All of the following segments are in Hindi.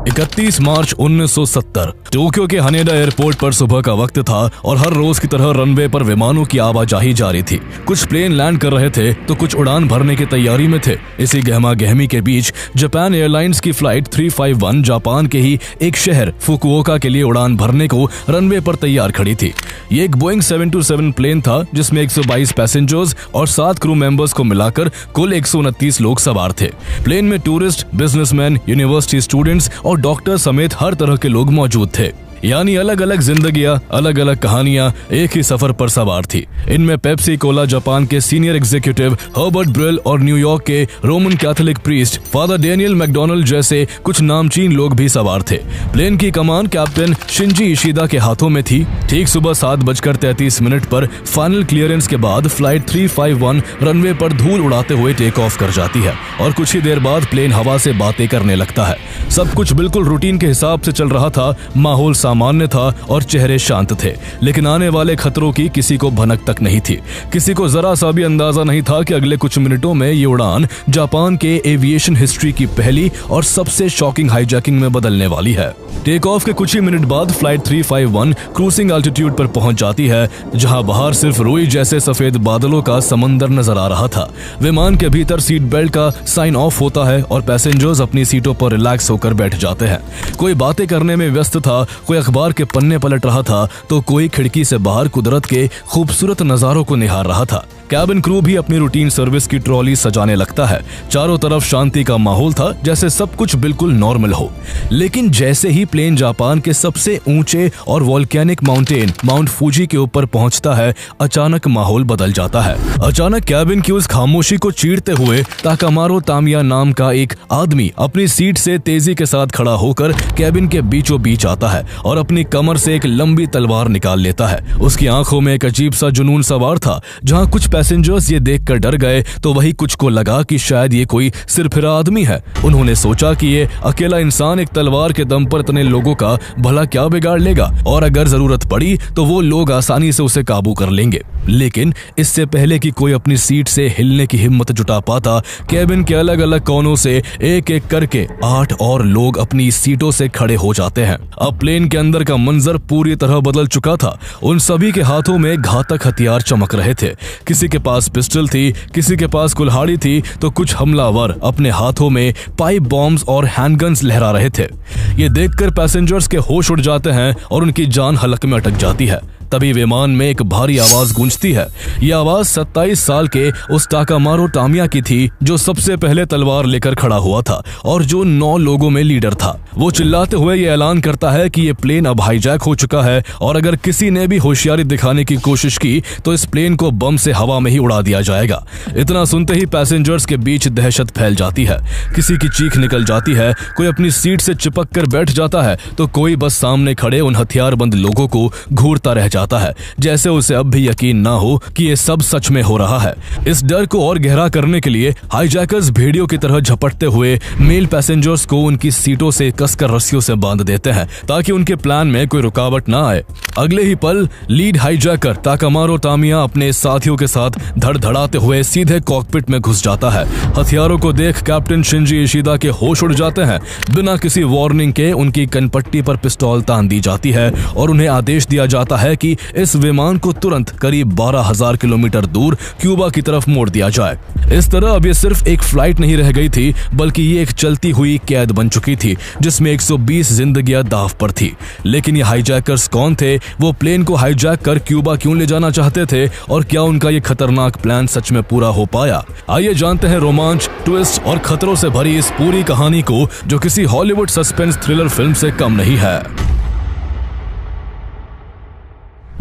31 मार्च 1970 टोक्यो के हनेडा एयरपोर्ट पर सुबह का वक्त था और हर रोज की तरह रनवे पर विमानों की आवाजाही जारी थी। कुछ प्लेन लैंड कर रहे थे तो कुछ उड़ान भरने की तैयारी में थे। इसी गहमा गहमी के बीच जापान एयरलाइंस की फ्लाइट 351 जापान के ही एक शहर फुकुओका के लिए उड़ान भरने को रनवे पर तैयार खड़ी थी। ये एक बोइंग 727 प्लेन था जिसमें 122 पैसेंजर्स और 7 क्रू मेंबर्स को मिलाकर कुल 129 लोग सवार थे। प्लेन में टूरिस्ट, बिजनेसमैन, यूनिवर्सिटी स्टूडेंट्स और डॉक्टर समेत हर तरह के लोग मौजूद थे। यानी अलग अलग जिंदगियां, अलग अलग कहानियां एक ही सफर पर सवार थी। इनमें पेप्सी कोला जापान के सीनियर एग्जीक्यूटिव हर्बर्ट ब्रिल और न्यूयॉर्क के Roman Catholic priest Father Daniel McDonald जैसे कुछ नामचीन लोग भी सवार थे। प्लेन की कमान कैप्टन शिंजी इशिदा के हाथों में थी। ठीक सुबह 7:33 पर फाइनल क्लियरेंस के बाद फ्लाइट 351 रनवे पर धूल उड़ाते हुए टेक ऑफ कर जाती है और कुछ ही देर बाद प्लेन हवा से बातें करने लगता है। सब कुछ बिल्कुल रूटीन के हिसाब से चल रहा था। माहौल सामान्य था और चेहरे शांत थे, लेकिन आने वाले खतरों की किसी को भनक तक नहीं थी। किसी को जरा सा भी अंदाजा नहीं था कि अगले कुछ मिनटों में ये उड़ान जापान के एविएशन हिस्ट्री की पहली और सबसे शॉकिंग हाईजैकिंग में बदलने वाली है। टेक ऑफ के कुछ ही मिनट बाद फ्लाइट 351 क्रूजिंग एल्टीट्यूड पर पहुंच जाती है, जहां बाहर सिर्फ रुई जैसे सफेद बादलों का समंदर नजर आ रहा था। विमान के भीतर सीट बेल्ट का साइन ऑफ होता है और पैसेंजर्स अपनी सीटों पर रिलैक्स होकर बैठ जाते हैं। कोई बातें करने में व्यस्त था, कोई अखबार के पन्ने पलट रहा था तो कोई खिड़की से बाहर कुदरत के खूबसूरत नजारों को निहार रहा था। कैबिन क्रू भी अपनी रूटीन सर्विस की ट्रॉली सजाने लगता है। चारों तरफ शांति का माहौल था, जैसे सब कुछ बिल्कुल नॉर्मल हो। लेकिन जैसे ही प्लेन जापान के सबसे ऊंचे और वोल्केनिक माउंटेन माउंट फूजी के ऊपर पहुंचता है, अचानक माहौल बदल जाता है। अचानक कैबिन की उस खामोशी को चीरते हुए ताकामारो तामिया नाम का एक आदमी अपनी सीट से तेजी के साथ खड़ा होकर कैबिन के बीचों बीच आता है और अपनी कमर से एक लंबी तलवार निकाल लेता है। उसकी आंखों में एक अजीब सा जुनून सवार था। जहां कुछ पैसेंजर्स ये देखकर डर गए तो वही कुछ को लगा कि शायद ये कोई सिरफिरा आदमी है। उन्होंने सोचा कि ये अकेला इंसान एक तलवार के दम पर इतने लोगों का भला क्या बिगाड़ लेगा और अगर जरूरत पड़ी तो वो लोग आसानी से उसे काबू कर लेंगे। लेकिन इससे पहले कि कोई अपनी सीट से हिलने की हिम्मत जुटा पाता, कैबिन के अलग अलग कोनों से एक एक करके 8 और लोग अपनी सीटों से खड़े हो जाते हैं। अब प्लेन के अंदर का मंजर पूरी तरह बदल चुका था। उन सभी के हाथों में घातक हथियार चमक रहे थे। किसी के पास पिस्टल थी, किसी के पास कुल्हाड़ी थी तो कुछ हमलावर अपने हाथों में पाइप बॉम्ब्स और हैंडगन्स लहरा रहे थे। ये देखकर पैसेंजर्स के होश उड़ जाते हैं और उनकी जान हलक में अटक जाती है। तभी विमान में एक भारी आवाज गूंजती है। यह आवाज 27 साल के उस ताकामारो तामिया की थी जो सबसे पहले तलवार लेकर खड़ा हुआ था और जो 9 लोगों में लीडर था। वो चिल्लाते हुए ये ऐलान करता है कि ये प्लेन अब हाईजैक हो चुका है और अगर किसी ने भी होशियारी दिखाने की कोशिश की तो इस प्लेन को बम से हवा में ही उड़ा दिया जाएगा। इतना सुनते ही पैसेंजर्स के बीच दहशत फैल जाती है। किसी की चीख निकल जाती है, कोई अपनी सीट से चिपक कर बैठ जाता है तो कोई बस सामने खड़े उन हथियारबंद लोगों को घूरता रह जाता है, जैसे उसे अब भी यकीन ना हो कि ये सब सच में हो रहा है। इस डर को और गहरा करने के लिए हाईजैकर्स भेड़ियों की तरह झपटते हुए मेल पैसेंजर्स को उनकी सीटों से कसकर रस्सियों से बांध देते हैं ताकि उनके प्लान में कोई रुकावट ना आए। अगले ही पल लीड हाईजैकर ताकामारो तामिया अपने साथियों के साथ धड़धड़ाते हुए सीधे कॉकपिट में घुस जाता है। हथियारों को देख कैप्टन शिंजी इशिदा के होश उड़ जाते हैं। बिना किसी वार्निंग के उनकी कनपट्टी पर पिस्तौल तान दी जाती है और उन्हें आदेश दिया जाता है कि इस विमान को तुरंत करीब 12,000 किलोमीटर दूर क्यूबा की तरफ मोड़ दिया जाए। इस तरह अब ये सिर्फ एक फ्लाइट नहीं रह गई थी, बल्कि ये एक चलती हुई कैद बन चुकी थी जिसमें 120 जिंदगियां दांव पर थी। लेकिन ये हाईजैकर्स कौन थे? वो प्लेन को हाईजैक कर क्यूबा क्यों ले जाना चाहते थे और क्या उनका ये खतरनाक प्लान सच में पूरा हो पाया? आइए जानते हैं रोमांच, ट्विस्ट और खतरों से भरी इस पूरी कहानी को जो किसी हॉलीवुड सस्पेंस थ्रिलर फिल्म से कम नहीं है।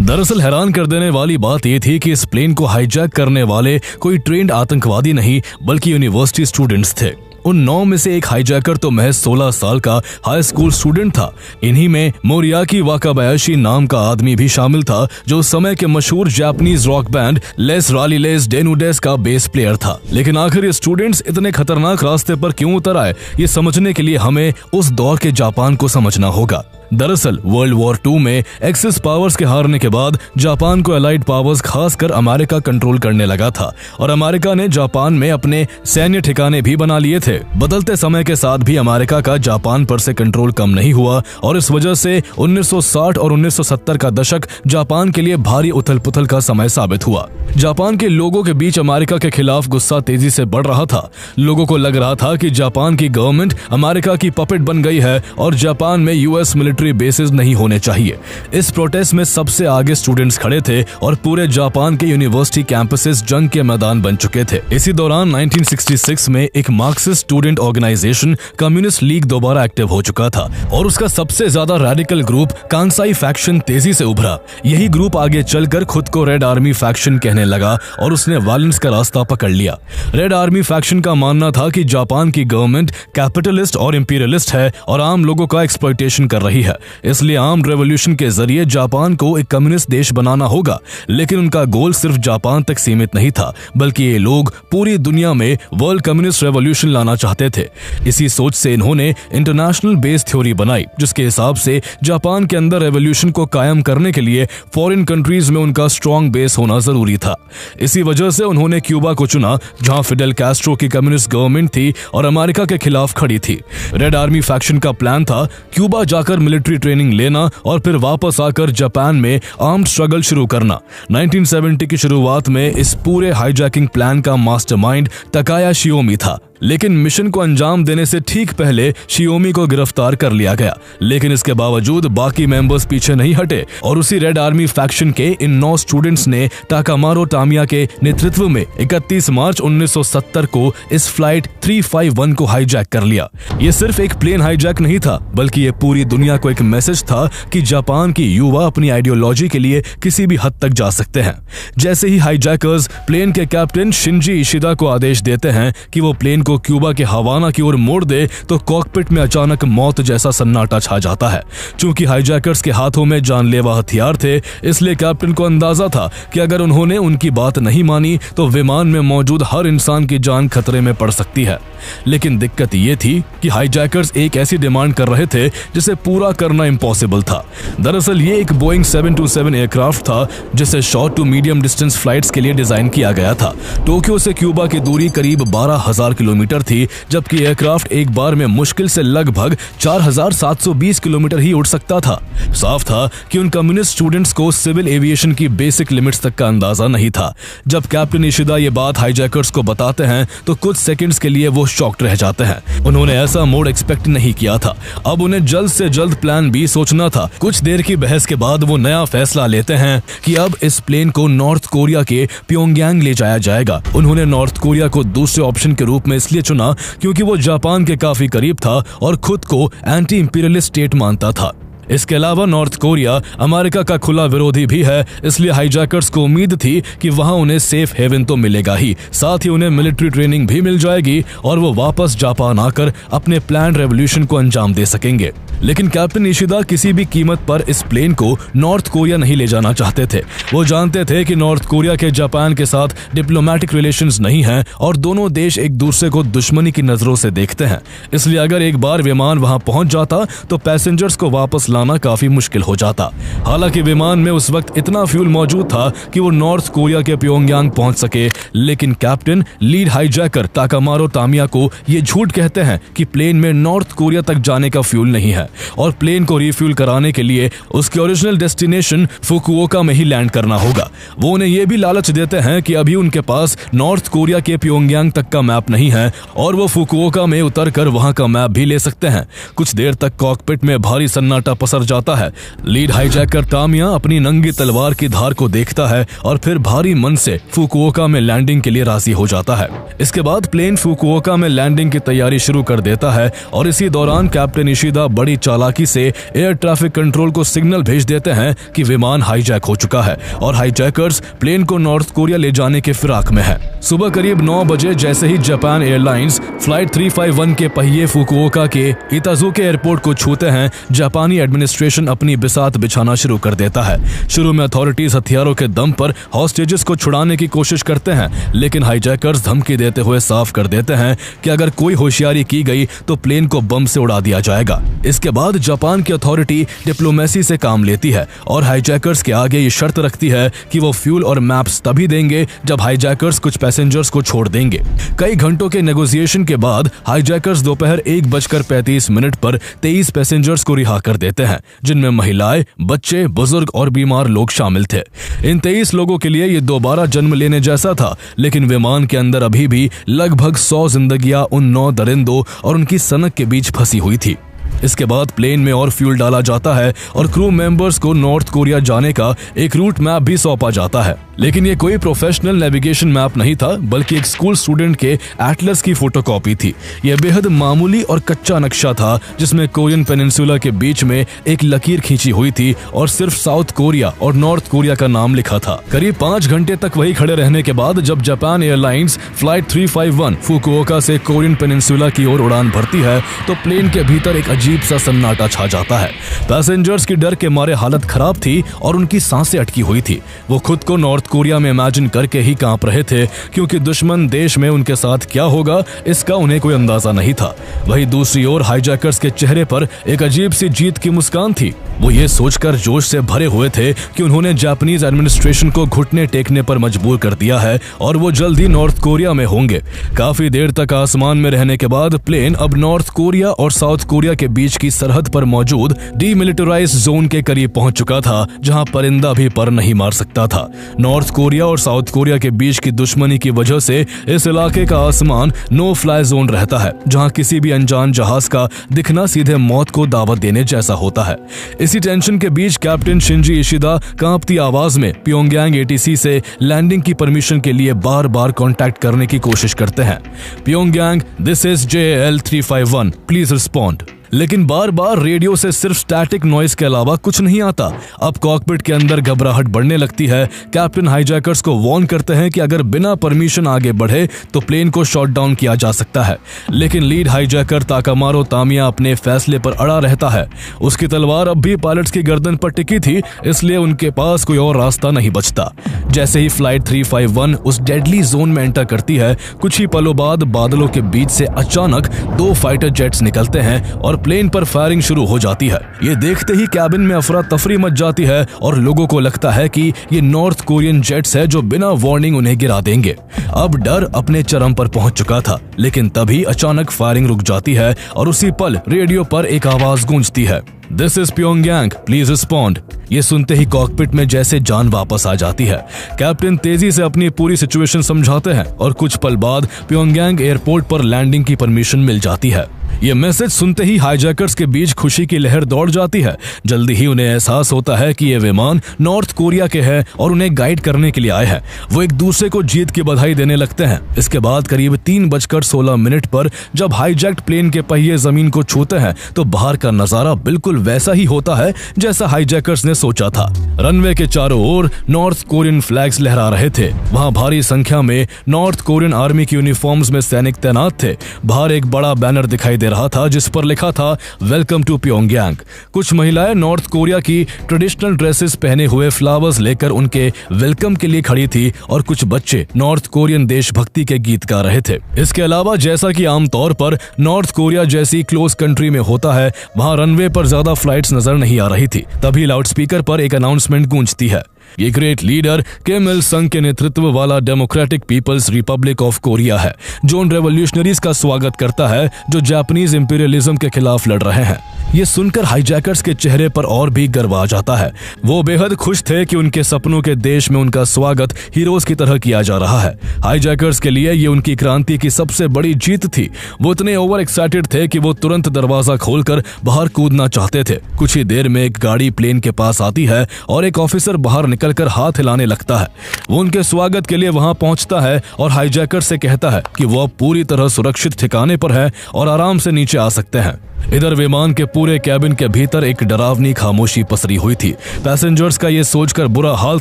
दरअसल हैरान कर देने वाली बात यह थी कि इस प्लेन को हाईजैक करने वाले कोई ट्रेंड आतंकवादी नहीं बल्कि यूनिवर्सिटी स्टूडेंट्स थे। उन 9 में से एक हाईजैकर तो महज 16 साल का हाई स्कूल स्टूडेंट था। इन्हीं में मोरियाकी वाकाबायाशी नाम का आदमी भी शामिल था जो उस समय के मशहूर जापानीज रॉक बैंड लेस रालीलेस डेनुडेस का बेस प्लेयर था। लेकिन आखिर ये स्टूडेंट्स इतने खतरनाक रास्ते पर क्यों उतर आए, ये समझने के लिए हमें उस दौर के जापान को समझना होगा। दरअसल वर्ल्ड वॉर 2 में एक्सिस पावर्स के हारने के बाद जापान को अलाइड पावर्स खासकर अमेरिका कंट्रोल करने लगा था और अमेरिका ने जापान में अपने सैन्य ठिकाने भी बना लिए थे। बदलते समय के साथ भी अमेरिका का जापान पर से कंट्रोल कम नहीं हुआ और इस वजह से 1960 और 1970 का दशक जापान के लिए भारी उथल-पुथल का समय साबित हुआ। जापान के लोगों के बीच अमेरिका के खिलाफ गुस्सा तेजी से बढ़ रहा था। लोगों को लग रहा था कि जापान की गवर्नमेंट अमेरिका की पपेट बन गई है और जापान में यूएस मिलिट्री बेसेस नहीं होने चाहिए। इस प्रोटेस्ट में सबसे आगे स्टूडेंट्स खड़े थे और पूरे जापान के यूनिवर्सिटी कैंपसेस जंग के मैदान बन चुके थे। इसी दौरान 1966 में एक Marxist student organisation communist league दोबारा एक्टिव हो चुका था और उसका सबसे ज्यादा रेडिकल ग्रुप कांसाई फैक्शन तेजी से उभरा। यही ग्रुप आगे चलकर खुद को रेड आर्मी फैक्शन कहने लगा और उसने वायलेंस का रास्ता पकड़ लिया। रेड आर्मी फैक्शन का मानना था कि जापान की गवर्नमेंट कैपिटलिस्ट और इंपीरियलिस्ट है और आम लोगों का एक्सप्लॉयटेशन कर रही है, इसलिए आर्म्ड रेवोल्यूशन के जरिए जापान को एक कम्युनिस्ट देश बनाना होगा। लेकिन उनका गोल सिर्फ जापान तक सीमित नहीं था, बल्कि ये लोग पूरी दुनिया में वर्ल्ड कम्युनिस्ट रेवोल्यूशन लाना चाहते थे। इसी सोच से इन्होंने इंटरनेशनल बेस थ्योरी बनाई, जिसके हिसाब से जापान के अंदर रेवोल्यूशन को कायम करने के लिए फॉरेन कंट्रीज में उनका स्ट्रॉन्ग बेस होना जरूरी था। इसी वजह से उन्होंने क्यूबा को चुना, जहां फिडेल कैस्ट्रो की कम्युनिस्ट गवर्नमेंट थी और अमेरिका के खिलाफ खड़ी थी। रेड आर्मी फैक्शन का प्लान था क्यूबा जाकर मिलिट्री ट्रेनिंग लेना और फिर वापस आकर जापान में आर्म्ड स्ट्रगल शुरू करना। 1970 की शुरुआत में इस पूरे हाईजैकिंग प्लान का मास्टरमाइंड तकाया शियोमी था, लेकिन मिशन को अंजाम देने से ठीक पहले शियोमी को गिरफ्तार कर लिया गया। लेकिन इसके बावजूद बाकी मेंबर्स पीछे नहीं हटे और उसी रेड आर्मी फैक्शन के इन 9 स्टूडेंट्स ने ताकामारो तामिया के नेतृत्व में 31 मार्च 1970 को इस फ्लाइट 351 को हाईजैक कर लिया। ये सिर्फ एक प्लेन हाईजैक नहीं था, बल्कि ये पूरी दुनिया को एक मैसेज था कि जापान की युवा अपनी आइडियोलॉजी के लिए किसी भी हद तक जा सकते हैं। जैसे ही हाईजैकर्स प्लेन के कैप्टन शिंजी इशिदा को आदेश देते हैं कि वो प्लेन को क्यूबा के हवाना की ओर मोड़ दे, तो कॉकपिट में अचानक मौत जैसा सन्नाटा छा जाता है। चूंकि हाईजैकर्स के हाथों में जानलेवा हथियार थे, इसलिए कैप्टन को अंदाजा था कि अगर उन्होंने उनकी बात नहीं मानी तो विमान में मौजूद हर इंसान की जान खतरे में पड़ सकती है। लेकिन दिक्कत ये थी कि हाईजैकर्स एक ऐसी डिमांड कर रहे थे जिसे पूरा करना इम्पॉसिबल था। दरअसल ये एक बोइंग 727 एयरक्राफ्ट था, जिसे short to medium distance flights के लिए डिजाइन किया गया था। टोक्यो से क्यूबा की दूरी करीब 12,000 किलोमीटर थी, जबकि एयरक्राफ्ट एक बार में मुश्किल से लगभग 4,720 किलोमीटर ही उड़ सकता था। साफ था कि उन कम्युनिस्ट स्टूडेंट्स को सिविल एविएशन की बेसिक लिमिट्स तक का अंदाजा नहीं था। जब कैप्टन इशिदा ये बात हाईजैकर्स को बताते हैं तो कुछ सेकंड्स के लिए वो शॉक्ड रह जाते हैं। उन्होंने ऐसा मोड एक्सपेक्ट नहीं किया था। अब उन्हें जल्द से जल्द प्लान बी सोचना था। कुछ देर की बहस के बाद वो नया फैसला लेते हैं कि अब इस प्लेन को नॉर्थ कोरिया के प्योंगयांग ले जाया जाएगा। उन्होंने नॉर्थ कोरिया को दूसरे ऑप्शन के रूप में इसलिए चुना क्योंकि वो जापान के काफी करीब था और खुद को एंटी इंपीरियलिस्ट स्टेट मानता था। इसके अलावा नॉर्थ कोरिया अमेरिका का खुला विरोधी भी है, इसलिए हाईजैकर्स को उम्मीद थी कि वहां उन्हें सेफ हेवन तो मिलेगा ही, साथ ही उन्हें मिलिट्री ट्रेनिंग भी मिल जाएगी और वो वापस जापान आकर अपने प्लान रेवोल्यूशन को अंजाम दे सकेंगे। लेकिन कैप्टन इशिदा किसी भी कीमत पर इस प्लेन को नॉर्थ कोरिया नहीं ले जाना चाहते थे। वो जानते थे कि नॉर्थ कोरिया के जापान के साथ डिप्लोमेटिक रिलेशंस नहीं हैं और दोनों देश एक दूसरे को दुश्मनी की नजरों से देखते हैं। इसलिए अगर एक बार विमान वहां पहुंच जाता तो पैसेंजर्स को वापस लाना काफी मुश्किल हो जाता। हालांकि विमान में उस वक्त इतना फ्यूल मौजूद था कि वो नॉर्थ कोरिया के प्योंगयांग पहुंच सके, लेकिन कैप्टन लीड हाईजैकर ताकामारो तामिया को ये झूठ कहते हैं कि प्लेन में नॉर्थ कोरिया तक जाने का फ्यूल नहीं है और प्लेन को रिफ्यूल कराने के लिए उसके ओरिजिनल डेस्टिनेशन फुकुओका में ही लैंड करना होगा। वो उन्हें यह भी लालच देते हैं कि अभी उनके पास नॉर्थ कोरिया के प्योंगयांग तक का मैप नहीं है और वो फुकुओका में उतरकर वहां का मैप भी ले सकते हैं। कुछ देर तक कॉकपिट में भारी सन्नाटा पसर जाता है। लीड हाईजैकर तामिया अपनी नंगी तलवार की धार को देखता है और फिर भारी मन से फुकुओका में लैंडिंग के लिए राजी हो जाता है। इसके बाद प्लेन फुकुओका में लैंडिंग की तैयारी शुरू कर देता है और इसी दौरान कैप्टन इशिदा बड़ी चालाकी से एयर ट्रैफिक कंट्रोल को सिग्नल भेज देते हैं कि विमान हाईजैक हो चुका है और हाईजैकर्स प्लेन को नॉर्थ कोरिया ले जाने के फिराक में है। सुबह करीब 9 बजे जैसे ही जापान एयरलाइंस फ्लाइट 351 के पहिए फुकुओका के इताजुके एयरपोर्ट को छूते हैं, जापानी एडमिनिस्ट्रेशन अपनी बिसात बिछाना शुरू कर देता है। शुरू में अथॉरिटीज हथियारों के दम पर हॉस्टेजेस को छुड़ाने की कोशिश करते हैं, लेकिन हाईजैकर्स धमकी देते हुए साफ कर देते हैं कि अगर कोई होशियारी की गई तो प्लेन को बम से उड़ा दिया जाएगा। इसके बाद जापान की अथॉरिटी डिप्लोमेसी से काम लेती है और हाईजैकर्स के आगे ये शर्त रखती है कि वो फ्यूल और मैप्स तभी देंगे जब हाईजैकर्स कुछ पैसेंजर्स को छोड़ देंगे। कई घंटों के नेगोशिएशन के बाद हाईजैकर्स दोपहर 1:35 पर 23 पैसेंजर्स को रिहा कर देते हैं, जिनमें महिलाएं, बच्चे, बुजुर्ग और बीमार लोग शामिल थे। इन 23 लोगों के लिए ये दोबारा जन्म लेने जैसा था, लेकिन विमान के अंदर अभी भी लगभग 100 जिंदगियां उन 9 दरिंदों और उनकी सनक के बीच फंसी हुई थी। इसके बाद प्लेन में और फ्यूल डाला जाता है और क्रू मेंबर्स को नॉर्थ कोरिया जाने का एक रूट मैप भी सौंपा जाता है। लेकिन ये कोई प्रोफेशनल नेविगेशन मैप नहीं था, बल्कि एक स्कूल स्टूडेंट के एटलस की फोटोकॉपी थी। यह बेहद मामूली और कच्चा नक्शा था, जिसमें कोरियन पेनिनसुला के बीच में एक लकीर खींची हुई थी और सिर्फ साउथ कोरिया और नॉर्थ कोरिया का नाम लिखा था। करीब 5 घंटे तक वही खड़े रहने के बाद जब जापान एयरलाइंस फ्लाइट 351 फुकुओका से कोरियन पेनिनसुला की ओर उड़ान भरती है, तो प्लेन के भीतर एक अजीब सा सन्नाटा छा जाता है। पैसेंजर्स की डर के मारे हालत खराब थी और उनकी सांसें अटकी हुई थी। वो खुद को नॉर्थ कोरिया में इमेजिन करके ही कांप रहे थे, क्योंकि दुश्मन देश में उनके साथ क्या होगा इसका उन्हें कोई अंदाजा नहीं था। वहीं दूसरी ओर हाईजैकर्स के चेहरे पर एक अजीब सी जीत की मुस्कान थी। वो ये सोचकर जोश से भरे हुए थे कि उन्होंने जापानीज एडमिनिस्ट्रेशन को घुटने टेकने पर मजबूर कर दिया है और वो जल्द ही नॉर्थ कोरिया में होंगे। काफी देर तक आसमान में रहने के बाद प्लेन अब नॉर्थ कोरिया और साउथ कोरिया के बीच की सरहद पर मौजूद डीमिलिटराइज्ड जोन के करीब पहुंच चुका था, जहां परिंदा भी पर नहीं मार सकता था। नॉर्थ कोरिया और साउथ कोरिया के बीच की दुश्मनी की वजह से इस इलाके का आसमान नो फ्लाई जोन रहता है, जहां किसी भी अनजान जहाज का दिखना सीधे मौत को दावत देने जैसा होता है। इसी टेंशन के बीच कैप्टन शिंजी इशिदा कांपती आवाज में प्योंगयांग एटीसी से लैंडिंग की परमिशन के लिए बार बार कांटेक्ट करने की कोशिश करते हैं। Pyongyang, this is JL 351, please respond. लेकिन बार बार रेडियो से सिर्फ स्टैटिक नॉइस के अलावा कुछ नहीं आता। अब कॉकपिट के अंदर घबराहट बढ़ने लगती है। कैप्टन हाईजैकर्स को वार्न करते हैं कि अगर बिना परमिशन आगे बढ़े तो प्लेन को शॉट डाउन किया जा सकता है, लेकिन लीड हाईजैकर ताकामारो तामिया अपने फैसले पर अड़ा रहता है। उसकी तलवार अब भी पायलट्स की गर्दन पर टिकी थी, इसलिए उनके पास कोई और रास्ता नहीं बचता। जैसे ही फ्लाइट 351 उस डेडली जोन में एंटर करती है, कुछ ही पलों बाद बादलों के बीच से अचानक 2 फाइटर जेट्स निकलते हैं और प्लेन पर फायरिंग शुरू हो जाती है। ये देखते ही कैबिन में अफरा तफरी मच जाती है और लोगों को लगता है कि ये नॉर्थ कोरियन जेट्स है जो बिना वार्निंग उन्हें गिरा देंगे। अब डर अपने चरम पर पहुंच चुका था, लेकिन तभी अचानक फायरिंग रुक जाती है और उसी पल रेडियो पर एक आवाज गूंजती है, this is Pyongyang, please respond. ये सुनते ही कॉकपिट में जैसे जान वापस आ जाती है। कैप्टन तेजी से अपनी पूरी सिचुएशन समझाते हैं और कुछ पल बाद प्योंगयांग एयरपोर्ट पर लैंडिंग की परमिशन मिल जाती है। ये मैसेज सुनते ही हाईजैकर्स के बीच खुशी की लहर दौड़ जाती है। जल्दी ही उन्हें एहसास होता है कि ये विमान नॉर्थ कोरिया के हैं और उन्हें गाइड करने के लिए आए हैं। वो एक दूसरे को जीत की बधाई देने लगते हैं। इसके बाद करीब 3:16 पर जब हाईजैक्ड प्लेन के पहिए जमीन को छूते हैं तो बाहर का नजारा बिल्कुल वैसा ही होता है जैसा हाईजैकर्स ने सोचा था। रनवे के चारों ओर नॉर्थ कोरियन फ्लैग्स लहरा रहे थे। वहां भारी संख्या में नॉर्थ कोरियन आर्मी की यूनिफॉर्म्स में सैनिक तैनात थे। बाहर एक बड़ा बैनर दिखाई दे रहा था जिस पर लिखा था वेलकम टू प्योंगयांग। कुछ महिलाएं नॉर्थ कोरिया की ट्रेडिशनल ड्रेसेस पहने हुए फ्लावर्स लेकर उनके वेलकम के लिए खड़ी थी और कुछ बच्चे नॉर्थ कोरियन देशभक्ति के गीत गा रहे थे। इसके अलावा जैसा कि आमतौर पर नॉर्थ कोरिया जैसी क्लोज कंट्री में होता है, वहां रनवे पर ज्यादा फ्लाइट्स नजर नहीं आ रही थी। तभी लाउडस्पीकर पर एक अनाउंसमेंट गूंजती है, ये ग्रेट लीडर किम इल संग के नेतृत्व वाला democratic people's republic of Korea है, जो उन रेवोल्यूशनरीज का स्वागत करता है जो जापानीज इंपीरियलिज्म के खिलाफ लड़ रहे हैं। ये सुनकर हाईजैकर्स के चेहरे पर और भी गर्व आ जाता है। वो बेहद खुश थे कि उनके सपनों के देश में उनका स्वागत हीरोज की तरह किया जा रहा है। हाईजैकर्स के लिए ये उनकी क्रांति की सबसे बड़ी जीत थी। वो इतने ओवर एक्साइटेड थे कि वो तुरंत दरवाजा खोलकर बाहर कूदना चाहते थे। कुछ ही देर में एक गाड़ी प्लेन के पास आती है और एक ऑफिसर बाहर निकलकर हाथ हिलाने लगता है। वो उनके स्वागत के लिए वहां पहुंचता है और हाईजैकर से कहता है कि वो अब पूरी तरह सुरक्षित ठिकाने पर है और आराम से नीचे आ सकते हैं। इधर विमान के पूरे कैबिन के भीतर एक डरावनी खामोशी पसरी हुई थी। पैसेंजर्स का ये सोचकर बुरा हाल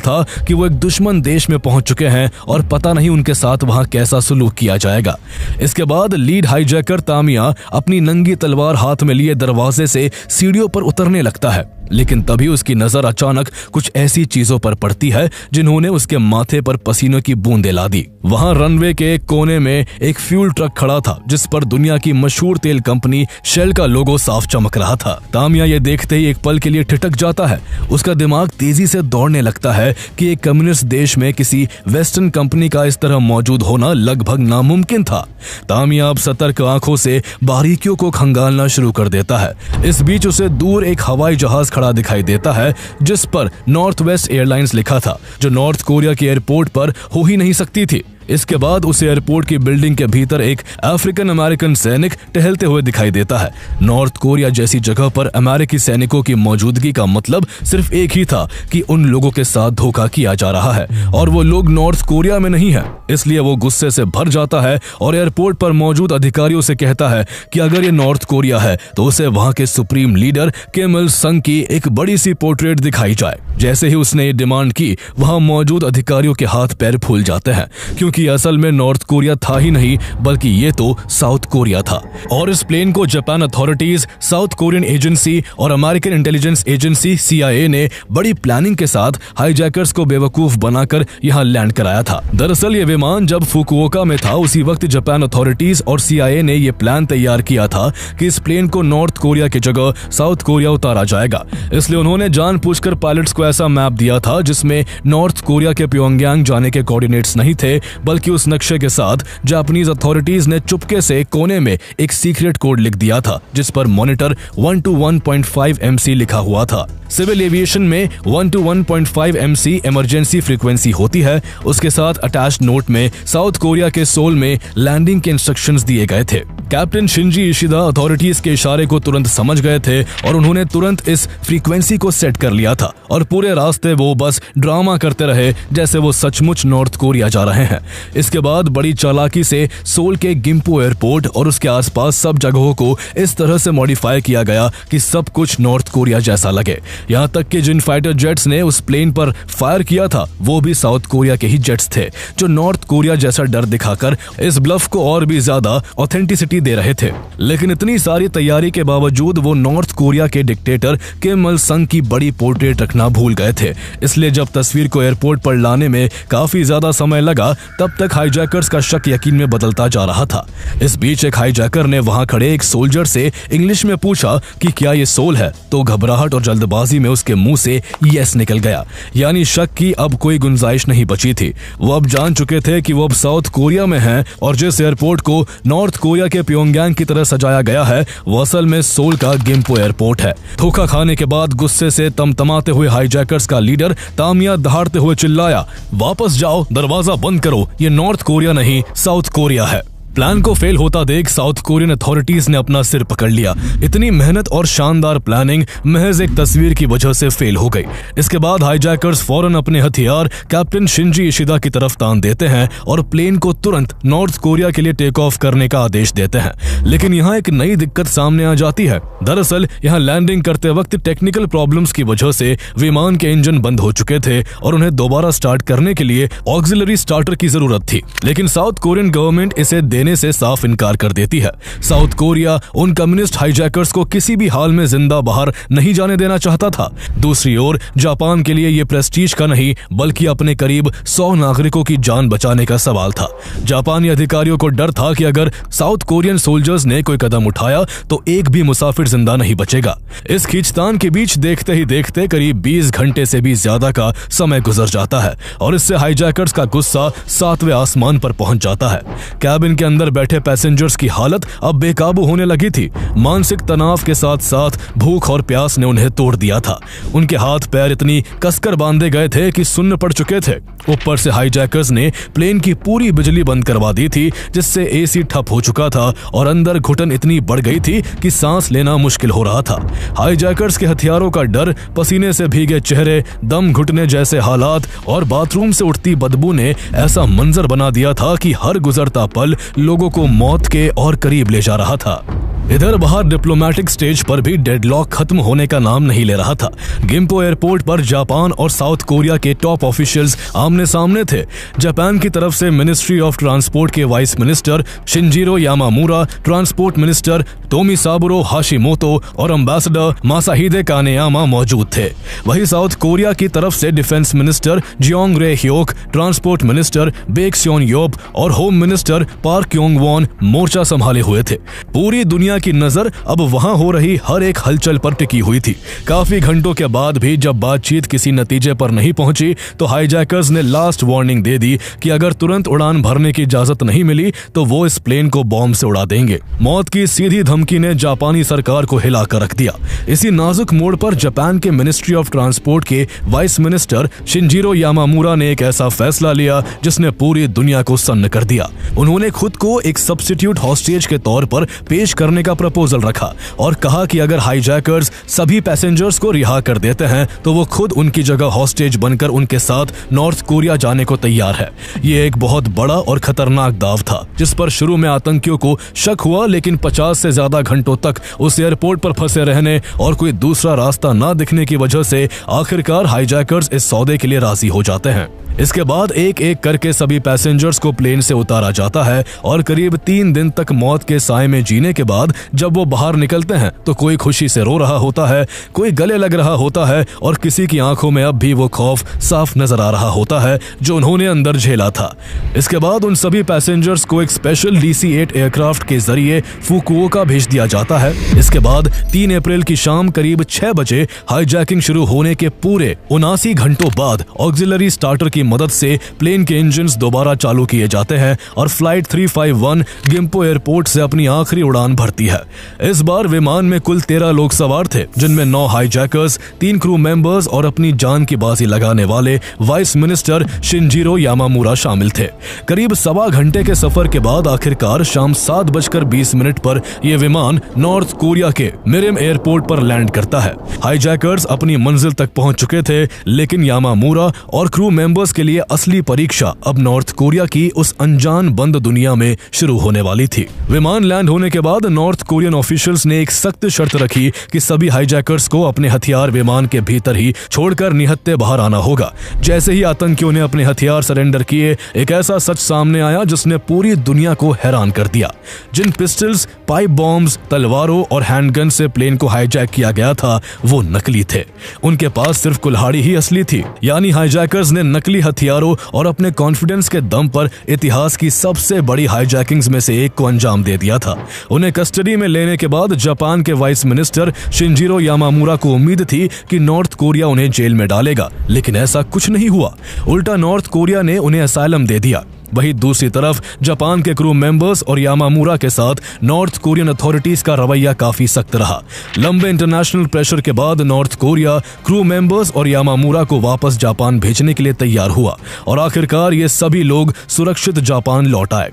था कि वो एक दुश्मन देश में पहुंच चुके हैं और पता नहीं उनके साथ वहां कैसा सुलूक किया जाएगा। इसके बाद लीड हाईजैकर तामिया अपनी नंगी तलवार हाथ में लिए दरवाजे से सीढ़ियों पर उतरने लगता है, लेकिन तभी उसकी नजर अचानक कुछ ऐसी चीजों पर पड़ती है जिन्होंने उसके माथे पर पसीनों की बूंदें ला दी। वहां रनवे के एक कोने में एक फ्यूल ट्रक खड़ा था जिस पर दुनिया की मशहूर तेल कंपनी शेल का लोगो साफ चमक रहा था। तामिया ये देखते ही एक पल के लिए ठिठक जाता है। उसका दिमाग तेजी से दौड़ने लगता है कि एक कम्युनिस्ट देश में किसी वेस्टर्न कंपनी का इस तरह मौजूद होना लगभग नामुमकिन था। तामिया अब सतर्क आंखों से बारीकियों को खंगालना शुरू कर देता है। इस बीच उसे दूर एक हवाई जहाज खड़ा दिखाई देता है जिस पर नॉर्थ वेस्ट एयरलाइंस लिखा था, जो नॉर्थ कोरिया के एयरपोर्ट पर हो ही नहीं सकती थी। इसके बाद उसे एयरपोर्ट की बिल्डिंग के भीतर एक अफ्रीकन अमेरिकन सैनिक टहलते हुए दिखाई देता है। नॉर्थ कोरिया जैसी जगह पर अमेरिकी सैनिकों की मौजूदगी का मतलब सिर्फ एक ही था कि उन लोगों के साथ धोखा किया जा रहा है और वो लोग नॉर्थ कोरिया में नहीं है। इसलिए वो गुस्से से भर जाता है और एयरपोर्ट पर मौजूद अधिकारियों से कहता है कि अगर ये नॉर्थ कोरिया है तो उसे वहां के सुप्रीम लीडर किम इल संग की एक बड़ी सी पोर्ट्रेट दिखाई जाए। जैसे ही उसने ये डिमांड की, वहां मौजूद अधिकारियों के हाथ पैर फूल जाते हैं, क्योंकि असल में नॉर्थ कोरिया था ही नहीं बल्कि ये तो साउथ कोरिया था। और इस प्लेन को Japan authorities, south Korean agency और अमेरिकन इंटेलिजेंस एजेंसी CIA ने बड़ी प्लानिंग के साथ हाईजैकर्स को बेवकूफ बनाकर यहाँ लैंड कराया था। दरअसल ये विमान जब फुकुओका में था उसी वक्त जापान अथॉरिटीज और CIA ने ये प्लान तैयार किया था कि इस प्लेन को नॉर्थ कोरिया की जगह साउथ कोरिया उतारा जाएगा। इसलिए उन्होंने जानबूझकर पायलट्स को ऐसा मैप दिया था जिसमें नॉर्थ कोरिया के प्योंगयांग जाने के कोऑर्डिनेट्स नहीं थे, बल्कि उस नक्शे के साथ जापानीज अथॉरिटीज ने चुपके से कोने में एक सीक्रेट कोड लिख दिया था जिस पर मॉनिटर 1 to 1.5 MC लिखा हुआ था। सिविल एविएशन में 1 to 1.5 MC इमरजेंसी फ्रीक्वेंसी होती है। उसके साथ अटैच्ड नोट में साउथ कोरिया के सोल में लैंडिंग के इंस्ट्रक्शंस दिए गए थे। कैप्टन शिंजी इशिदा अथॉरिटीज के इशारे को तुरंत समझ गए थे और उन्होंने तुरंत इस फ्रीक्वेंसी को सेट कर लिया था और पूरे रास्ते वो बस ड्रामा करते रहे जैसे वो सचमुच नॉर्थ कोरिया जा रहे हैं। इसके बाद बड़ी चालाकी से सोल के गिम्पो एयरपोर्ट और उसके आसपास सब जगहों को इस तरह से मॉडिफाई किया गया कि सब कुछ नॉर्थ कोरिया जैसा लगे। यहाँ तक कि जिन फाइटर जेट्स ने उस प्लेन पर फायर किया था वो भी साउथ कोरिया के ही जेट्स थे, जो नॉर्थ कोरिया जैसा डर दिखाकर इस ब्लफ को और भी ज्यादा ऑथेंटिसिटी दे रहे थे। लेकिन इतनी सारी तैयारी के बावजूद वो नॉर्थ कोरिया के डिक्टेटर किम इल संग की बड़ी पोर्ट्रेट रखना भूल गए थे। इसलिए जब तस्वीर को एयरपोर्ट पर लाने में काफी ज्यादा समय लगा, तब तक हाईजैकर्स का शक यकीन में बदलता जा रहा था। इस बीच एक हाईजैकर ने वहां खड़े एक सोल्जर से इंग्लिश में पूछा कि क्या ये सोल है, तो घबराहट और जल्दबाजी में उसके मुंह से यस निकल गया। यानी शक की अब कोई गुंजाइश नहीं बची थी। वो अब जान चुके थे कि वो अब साउथ कोरिया में हैं और जिस एयरपोर्ट को नॉर्थ कोरिया के प्योंगयांग की तरह सजाया गया है वो असल में सोल का गिम्पो एयरपोर्ट है। धोखा खाने के बाद गुस्से से तमतमाते हुए हाईजैकर्स का लीडर तामिया दहाड़ते हुए चिल्लाया, वापस जाओ, दरवाजा बंद करो, ये नॉर्थ कोरिया नहीं साउथ कोरिया है। प्लान को फेल होता देख साउथ कोरियन अथॉरिटीज ने अपना सिर पकड़ लिया। इतनी मेहनत और शानदार प्लानिंग महज एक तस्वीर की वजह से फेल हो गई। इसके बाद हाईजैकर्स फौरन अपने हथियार कैप्टन शिंजी इशिदा की तरफ तान देते हैं और प्लेन को तुरंत नॉर्थ कोरिया के लिए टेक ऑफ करने का आदेश देते हैं। लेकिन यहाँ एक नई दिक्कत सामने आ जाती है। दरअसल यहाँ लैंडिंग करते वक्त टेक्निकल प्रॉब्लम्स की वजह से विमान के इंजन बंद हो चुके थे और उन्हें दोबारा स्टार्ट करने के लिए ऑक्सिलरी स्टार्टर की जरूरत थी। लेकिन साउथ कोरियन गवर्नमेंट इसे देने से साफ इनकार कर देती है। साउथ कोरिया उन कम्युनिस्ट हाईजैकर्स को किसी भी हाल में जिंदा बाहर नहीं जाने देना चाहता था। दूसरी ओर जापान के लिए यह प्रेस्टीज का नहीं बल्कि अपने करीब 100 नागरिकों की जान बचाने का सवाल था। जापानी अधिकारियों को डर था कि अगर साउथ कोरियन सोल्जर्स ने कोई कदम उठाया तो एक भी मुसाफिर जिंदा नहीं बचेगा। इस खींचतान के बीच देखते ही देखते करीब 20 घंटे से भी ज्यादा का समय गुजर जाता है और इससे हाईजैकर्स का गुस्सा 7वें आसमान पर पहुंच जाता है। कैबिन के अंदर बैठे पैसेंजर्स की हालत अब बेकाबू होने लगी थी। मानसिक तनाव के साथ साथ भूख और प्यास ने उन्हें तोड़ दिया था। उनके हाथ पैर इतनी कसकर बांधे गए थे कि सुन्न पड़ चुके थे। ऊपर से हाईजैकर्स ने प्लेन की पूरी बिजली बंद करवा दी थी, जिससे AC ठप हो चुका था और अंदर घुटन इतनी बढ़ गई थी कि सांस लेना मुश्किल हो रहा था। हाईजैकर्स के हथियारों का डर, पसीने से भीगे चेहरे, दम घुटने जैसे हालात और बाथरूम से उठती बदबू ने ऐसा मंजर बना दिया था कि हर गुजरता पल लोगों को मौत के और करीब ले जा रहा था। इधर बाहर डिप्लोमेटिक स्टेज पर भी डेडलॉक खत्म होने का नाम नहीं ले रहा था। गिम्पो एयरपोर्ट पर जापान और साउथ कोरिया के टॉप ऑफिशियल्स आमने सामने थे। जापान की तरफ से मिनिस्ट्री ऑफ ट्रांसपोर्ट के vice minister Shinjiro Yamamura, transport minister Tomisaburo Hashimoto और एम्बेसडर मासाहिदे कानेयामा मौजूद थे। वहीं साउथ कोरिया की तरफ से defence minister Jeong Rae Hyeok, transport minister Baek Seon Yeop और home minister Park Kyung Won मोर्चा संभाले हुए थे। पूरी दुनिया की नजर अब वहां हो रही हर एक हलचल पर टिकी हुई थी। काफी घंटों के बाद भी जब बातचीत किसी नतीजे पर नहीं पहुंची तो हाईजैकर्स ने लास्ट वार्निंग दे दी कि अगर तुरंत उड़ान भरने की इजाजत नहीं मिली तो वो इस प्लेन को बॉम्ब से उड़ा देंगे। मौत की सीधी धमकी ने जापानी सरकार को हिला कर रख दिया। इसी नाजुक मोड़ पर जापान के मिनिस्ट्री ऑफ ट्रांसपोर्ट के वाइस मिनिस्टर शिंजिरो यामामूरा ने एक ऐसा फैसला लिया जिसने पूरी दुनिया को सन्न कर दिया। उन्होंने खुद को एक सब्स्टिट्यूट हॉस्टेज के तौर पर पेश करने का प्रपोजल रखा और कहा कि अगर हाईजैकर्स सभी पैसेंजर्स को रिहा कर देते हैं तो वो खुद उनकी जगह हॉस्टेज बनकर उनके साथ नॉर्थ कोरिया जाने को तैयार है। ये एक बहुत बड़ा और खतरनाक दाव था जिस पर शुरू में आतंकियों को शक हुआ, लेकिन 50 से ज्यादा घंटों तक उस एयरपोर्ट पर फंसे रहने और कोई दूसरा रास्ता न दिखने की वजह से आखिरकार हाईजैकर्स इस सौदे के लिए राजी हो जाते हैं। इसके बाद एक एक करके सभी पैसेंजर्स को प्लेन से उतारा जाता है और करीब 3 दिन तक मौत के साए में जीने के बाद जब वो बाहर निकलते हैं तो कोई खुशी से रो रहा होता है, कोई गले लग रहा होता है और किसी की आंखों में अब भी वो खौफ साफ नजर आ रहा होता है जो उन्होंने अंदर झेला था। इसके बाद उन सभी पैसेंजर्स को एक स्पेशल DC-8 एयरक्राफ्ट के जरिए फुकुओका भेज दिया जाता है। इसके बाद 3 अप्रैल की शाम करीब 6 बजे हाईजैकिंग शुरू होने के पूरे 79 घंटों बाद ऑक्सिलरी स्टार्टर की मदद से प्लेन के इंजन्स दोबारा चालू किए जाते हैं और फ्लाइट 351 गिम्पो एयरपोर्ट से अपनी आखिरी उड़ान भरती है। इस बार विमान में कुल 13 लोग सवार थे, जिनमें 9 हाईजैकर्स, 3 क्रू मेंबर्स और अपनी जान की बाजी लगाने वाले वाइस मिनिस्टर शिंजिरो यामामूरा शामिल थे। करीब 1.25 घंटे के सफर के बाद आखिरकार शाम 7:20 पर यह विमान नॉर्थ कोरिया के मिरिम एयरपोर्ट पर लैंड करता है। हाईजैकर्स अपनी मंजिल तक पहुंच चुके थे, लेकिन यामामूरा और क्रू मेंबर्स के लिए असली परीक्षा अब नॉर्थ कोरिया की उस अनजान बंद दुनिया में शुरू होने वाली थी। विमान लैंड होने के बाद नॉर्थ कोरियन ऑफिशियल्स ने एक सख्त शर्त रखी कि सभी हाईजैकर्स को अपने हथियार विमान के भीतर ही छोड़कर निहत्थे बाहर आना होगा। जैसे ही आतंकियों ने अपने हथियार सरेंडर किए, एक ऐसा सच सामने आया जिसने पूरी दुनिया को हैरान कर दिया। जिन पिस्टल्स, पाइप बॉम्ब्स, तलवारों और हैंडगन से प्लेन को हाईजैक किया गया था वो नकली थे। उनके पास सिर्फ कुल्हाड़ी ही असली थी। यानी हाईजैकर्स ने नकली हथियारों और अपने कॉन्फिडेंस के दम पर इतिहास की सबसे बड़ी हाईजैकिंग्स में से एक को अंजाम दे दिया था। उन्हें कस्टडी में लेने के बाद जापान के वाइस मिनिस्टर शिंजिरो यामामूरा को उम्मीद थी कि नॉर्थ कोरिया उन्हें जेल में डालेगा, लेकिन ऐसा कुछ नहीं हुआ। उल्टा नॉर्थ कोरिया ने उन्हें असाइलम दे दिया। वहीं दूसरी तरफ जापान के क्रू मेंबर्स और यामामूरा के साथ नॉर्थ कोरियन अथॉरिटीज का रवैया काफी सख्त रहा। लंबे इंटरनेशनल प्रेशर के बाद नॉर्थ कोरिया क्रू मेंबर्स और यामामूरा को वापस जापान भेजने के लिए तैयार हुआ और आखिरकार ये सभी लोग सुरक्षित जापान लौट आए।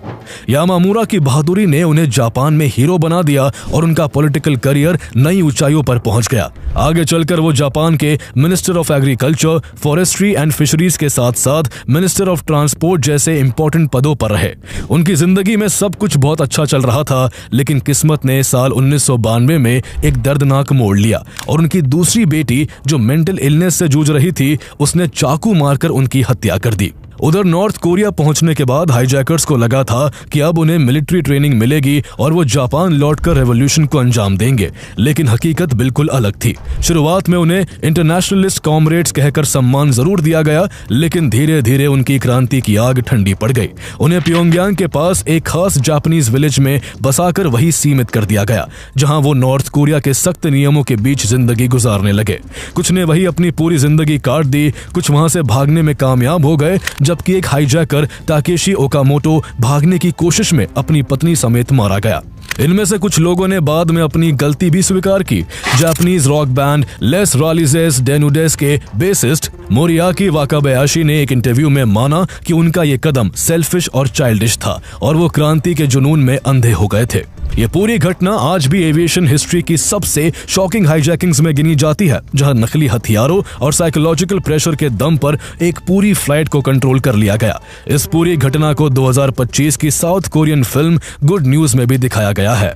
यामामूरा की बहादुरी ने उन्हें जापान में हीरो बना दिया और उनका पॉलिटिकल करियर नई ऊंचाइयों पर पहुंच गया। आगे चलकर वो जापान के minister of agriculture, forestry and fisheries के साथ साथ मिनिस्टर ऑफ ट्रांसपोर्ट जैसे इंपॉर्टेंट पदों पर रहे। उनकी जिंदगी में सब कुछ बहुत अच्छा चल रहा था, लेकिन किस्मत ने साल 1992 में एक दर्दनाक मोड़ लिया और उनकी दूसरी बेटी जो मेंटल इलनेस से जूझ रही थी, उसने चाकू मारकर उनकी हत्या कर दी। उधर नॉर्थ कोरिया पहुंचने के बाद हाईजैकर्स को लगा था कि अब उन्हें मिलिट्री ट्रेनिंग मिलेगी और वो जापान लौटकर रेवोल्यूशन को अंजाम देंगे, लेकिन हकीकत बिल्कुल अलग थी। शुरुआत में उन्हें इंटरनेशनलिस्ट कॉमरेड्स कहकर सम्मान जरूर दिया गया, लेकिन धीरे धीरे उनकी क्रांति की आग ठंडी पड़ गई। उन्हें प्योंगयांग के पास एक खास जापानीज विलेज में बसाकर वही सीमित कर दिया गया, जहां वो नॉर्थ कोरिया के सख्त नियमों के बीच जिंदगी गुजारने लगे। कुछ ने वही अपनी पूरी जिंदगी काट दी, कुछ वहां से भागने में कामयाब हो गए, जबकि एक हाईजैकर ताकेशी ओकामोटो भागने की कोशिश में अपनी पत्नी समेत मारा गया। इनमें से कुछ लोगों ने बाद में अपनी गलती भी स्वीकार की। जापानीज रॉक बैंड लेस रालिजेस डेनुडेस के बेसिस्ट मोरियाकी वाकाबयाशी ने एक इंटरव्यू में माना कि उनका ये कदम सेल्फिश और चाइल्डिश था और वो क्रांति के जुनून में अंधे हो गए थे। ये पूरी घटना आज भी एविएशन हिस्ट्री की सबसे शॉकिंग हाईजैकिंग्स में गिनी जाती है, जहां नकली हथियारों और साइकोलॉजिकल प्रेशर के दम पर एक पूरी फ्लाइट को कंट्रोल कर लिया गया। इस पूरी घटना को 2025 की south Korean film good news में भी दिखाया गया है।